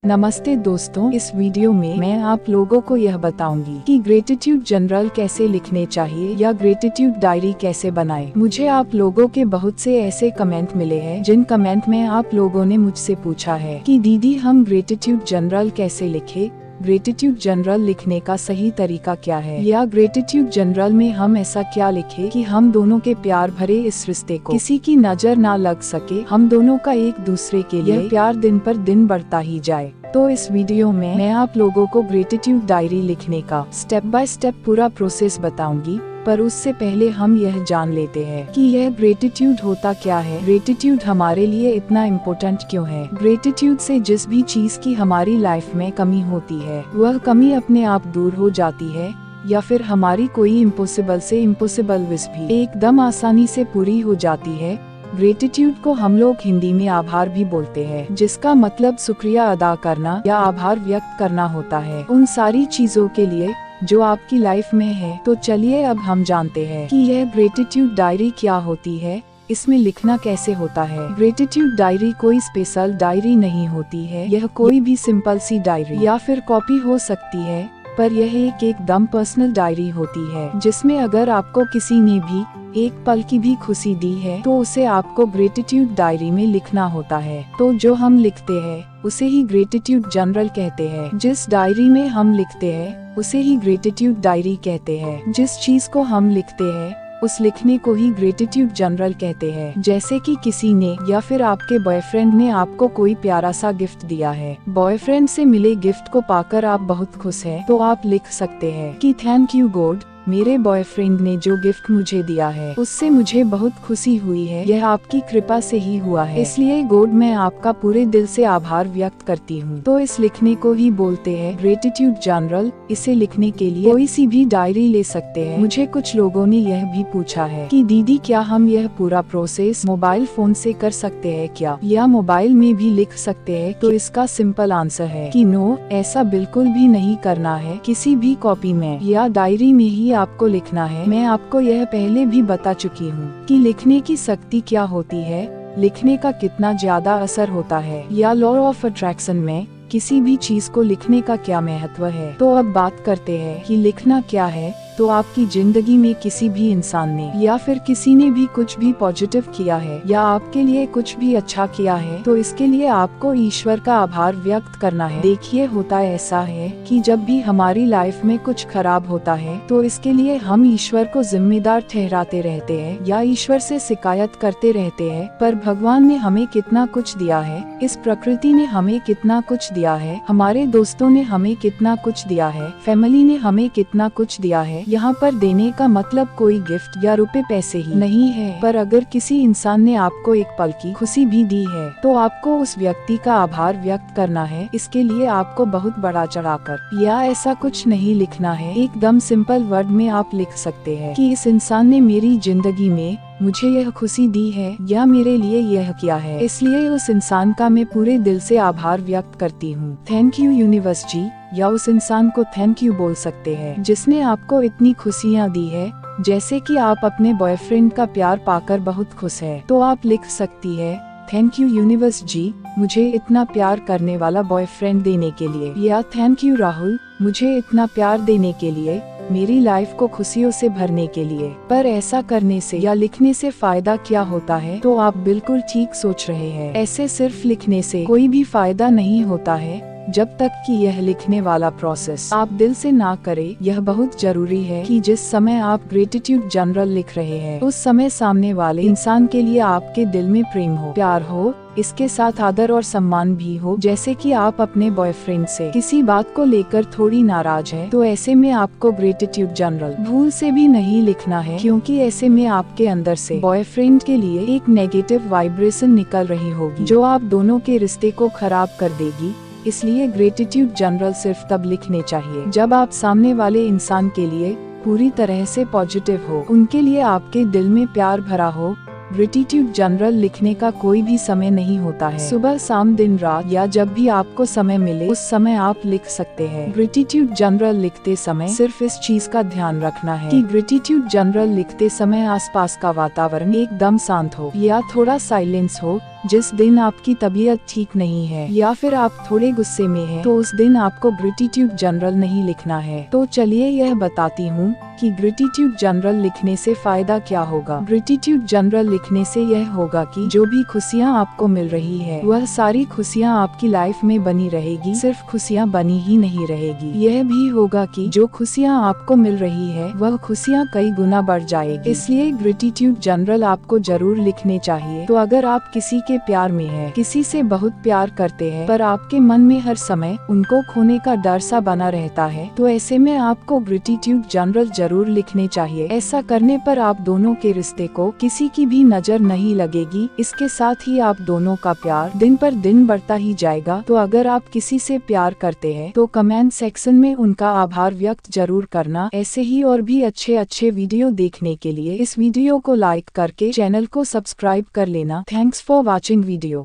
नमस्ते दोस्तों, इस वीडियो में मैं आप लोगों को यह बताऊंगी कि ग्रेटिट्यूड जर्नल कैसे लिखने चाहिए या ग्रेटिट्यूड डायरी कैसे बनाएं। मुझे आप लोगों के बहुत से ऐसे कमेंट मिले हैं जिन कमेंट में आप लोगों ने मुझसे पूछा है कि दीदी हम ग्रेटिट्यूड जर्नल कैसे लिखें, ग्रेटिट्यूड जर्नल लिखने का सही तरीका क्या है, या ग्रेटिट्यूड जर्नल में हम ऐसा क्या लिखें कि हम दोनों के प्यार भरे इस रिश्ते को किसी की नजर ना लग सके, हम दोनों का एक दूसरे के लिए प्यार दिन पर दिन बढ़ता ही जाए। तो इस वीडियो में मैं आप लोगों को ग्रेटिट्यूड डायरी लिखने का स्टेप बाय स्टेप पूरा प्रोसेस बताऊंगी, पर उससे पहले हम यह जान लेते हैं कि यह ग्रेटिट्यूड होता क्या है, ग्रेटिट्यूड हमारे लिए इतना इम्पोर्टेंट क्यों है। ग्रेटिट्यूड से जिस भी चीज की हमारी लाइफ में कमी होती है वह कमी अपने आप दूर हो जाती है, या फिर हमारी कोई इम्पॉसिबल से इम्पॉसिबल विश भी एकदम आसानी से पूरी हो जाती है। ग्रेटिट्यूड को हम लोग हिंदी में आभार भी बोलते हैं, जिसका मतलब शुक्रिया अदा करना या आभार व्यक्त करना होता है उन सारी चीजों के लिए जो आपकी लाइफ में है। तो चलिए अब हम जानते हैं कि यह ग्रेटिट्यूड डायरी क्या होती है, इसमें लिखना कैसे होता है। ग्रेटिट्यूड डायरी कोई स्पेशल डायरी नहीं होती है, यह कोई भी सिंपल सी डायरी या फिर कॉपी हो सकती है, पर यह एक एकदम पर्सनल डायरी होती है जिसमें अगर आपको किसी ने भी एक पल की भी खुशी दी है तो उसे आपको ग्रेटिट्यूड डायरी में लिखना होता है। तो जो हम लिखते हैं उसे ही ग्रेटिट्यूड जर्नल कहते हैं। जिस डायरी में हम लिखते हैं उसे ही ग्रेटिट्यूड डायरी कहते हैं। जिस चीज को हम लिखते हैं उस लिखने को ही ग्रेटिट्यूड जर्नल कहते हैं। जैसे कि किसी ने या फिर आपके बॉयफ्रेंड ने आपको कोई प्यारा सा गिफ्ट दिया है, बॉयफ्रेंड से मिले गिफ्ट को पाकर आप बहुत खुश हैं, तो आप लिख सकते हैं कि थैंक यू गॉड, मेरे बॉयफ्रेंड ने जो गिफ्ट मुझे दिया है उससे मुझे बहुत खुशी हुई है, यह आपकी कृपा से ही हुआ है, इसलिए गॉड मैं आपका पूरे दिल से आभार व्यक्त करती हूँ। तो इस लिखने को ही बोलते हैं ग्रेटिट्यूड जर्नल। इसे लिखने के लिए कोई सी भी डायरी ले सकते हैं। मुझे कुछ लोगों ने यह भी पूछा है कि दीदी क्या हम यह पूरा प्रोसेस मोबाइल फोन से कर सकते हैं क्या, या मोबाइल में भी लिख सकते हैं। तो इसका सिंपल आंसर है कि नो, ऐसा बिल्कुल भी नहीं करना है। किसी भी कॉपी में या डायरी में ही आपको लिखना है। मैं आपको यह पहले भी बता चुकी हूँ कि लिखने की शक्ति क्या होती है, लिखने का कितना ज्यादा असर होता है, या लॉ ऑफ अट्रैक्शन में किसी भी चीज को लिखने का क्या महत्व है। तो अब बात करते हैं कि लिखना क्या है। तो आपकी जिंदगी में किसी भी इंसान ने या फिर किसी ने भी कुछ भी पॉजिटिव किया है या आपके लिए कुछ भी अच्छा किया है, तो इसके लिए आपको ईश्वर का आभार व्यक्त करना है। देखिए, होता ऐसा है कि जब भी हमारी लाइफ में कुछ खराब होता है तो इसके लिए हम ईश्वर को जिम्मेदार ठहराते रहते हैं या ईश्वर से शिकायत करते रहते हैं। पर भगवान ने हमें कितना कुछ दिया है, इस प्रकृति ने हमें कितना कुछ दिया है, हमारे दोस्तों ने हमें कितना कुछ दिया है, फैमिली ने हमें कितना कुछ दिया है। यहाँ पर देने का मतलब कोई गिफ्ट या रुपए पैसे ही नहीं है, पर अगर किसी इंसान ने आपको एक पल की खुशी भी दी है तो आपको उस व्यक्ति का आभार व्यक्त करना है। इसके लिए आपको बहुत बड़ा चढ़ाकर या ऐसा कुछ नहीं लिखना है। एकदम सिंपल वर्ड में आप लिख सकते हैं कि इस इंसान ने मेरी जिंदगी में मुझे यह खुशी दी है या मेरे लिए यह किया है, इसलिए उस इंसान का मैं पूरे दिल से आभार व्यक्त करती हूँ। थैंक यू यूनिवर्स जी, या उस इंसान को थैंक यू बोल सकते हैं जिसने आपको इतनी खुशियाँ दी है। जैसे कि आप अपने बॉयफ्रेंड का प्यार पाकर बहुत खुश है, तो आप लिख सकती है थैंक यू यूनिवर्स जी, मुझे इतना प्यार करने वाला बॉयफ्रेंड देने के लिए, या थैंक यू राहुल, मुझे इतना प्यार देने के लिए, मेरी लाइफ को खुशियों से भरने के लिए। पर ऐसा करने से या लिखने से फायदा क्या होता है, तो आप बिल्कुल ठीक सोच रहे हैं। ऐसे सिर्फ लिखने से कोई भी फायदा नहीं होता है जब तक कि यह लिखने वाला प्रोसेस आप दिल से ना करें। यह बहुत जरूरी है कि जिस समय आप ग्रेटिट्यूड जर्नल लिख रहे हैं उस समय सामने वाले इंसान के लिए आपके दिल में प्रेम हो, प्यार हो, इसके साथ आदर और सम्मान भी हो। जैसे कि आप अपने बॉयफ्रेंड से किसी बात को लेकर थोड़ी नाराज हैं, तो ऐसे में आपको ग्रेटिट्यूड जर्नल भूल से भी नहीं लिखना है, क्योंकि ऐसे में आपके अंदर से बॉयफ्रेंड के लिए एक नेगेटिव वाइब्रेशन निकल रही होगी जो आप दोनों के रिश्ते को खराब कर देगी। इसलिए ग्रेटिट्यूड जर्नल सिर्फ तब लिखने चाहिए जब आप सामने वाले इंसान के लिए पूरी तरह से पॉजिटिव हो, उनके लिए आपके दिल में प्यार भरा हो। ग्रेटिट्यूड जर्नल लिखने का कोई भी समय नहीं होता है, सुबह शाम दिन रात या जब भी आपको समय मिले उस समय आप लिख सकते हैं। ग्रेटिट्यूड जर्नल लिखते समय सिर्फ इस चीज का ध्यान रखना है कि ग्रेटिट्यूड जर्नल लिखते समय आसपास का वातावरण एकदम शांत हो या थोड़ा साइलेंस हो, जिस दिन आपकी तबीयत ठीक नहीं है या फिर आप थोड़े गुस्से में हैं, तो उस दिन आपको ग्रेटिट्यूड जर्नल नहीं लिखना है। तो चलिए यह बताती हूँ कि ग्रेटिट्यूड जर्नल लिखने से फायदा क्या होगा। ग्रेटिट्यूड जर्नल लिखने से यह होगा कि जो भी खुशियाँ आपको मिल रही है वह सारी खुशियाँ आपकी लाइफ में बनी रहेगी, सिर्फ खुशियाँ बनी ही नहीं रहेगी। यह भी होगा कि जो खुशियाँ आपको मिल रही है वह खुशियाँ कई गुना बढ़ जाएगी। इसलिए ग्रेटिट्यूड जर्नल आपको जरूर लिखने चाहिए। तो अगर आप किसी के प्यार में है, किसी से बहुत प्यार करते हैं, पर आपके मन में हर समय उनको खोने का डर सा बना रहता है, तो ऐसे में आपको ग्रेटिट्यूड जर्नल जरूर लिखने चाहिए। ऐसा करने पर आप दोनों के रिश्ते को किसी की भी नजर नहीं लगेगी। इसके साथ ही आप दोनों का प्यार दिन पर दिन बढ़ता ही जाएगा। तो अगर आप किसी से प्यार करते हैं तो कमेंट सेक्शन में उनका आभार व्यक्त जरूर करना। ऐसे ही और भी अच्छे अच्छे वीडियो देखने के लिए इस वीडियो को लाइक करके चैनल को सब्सक्राइब कर लेना। Thanks for watching video.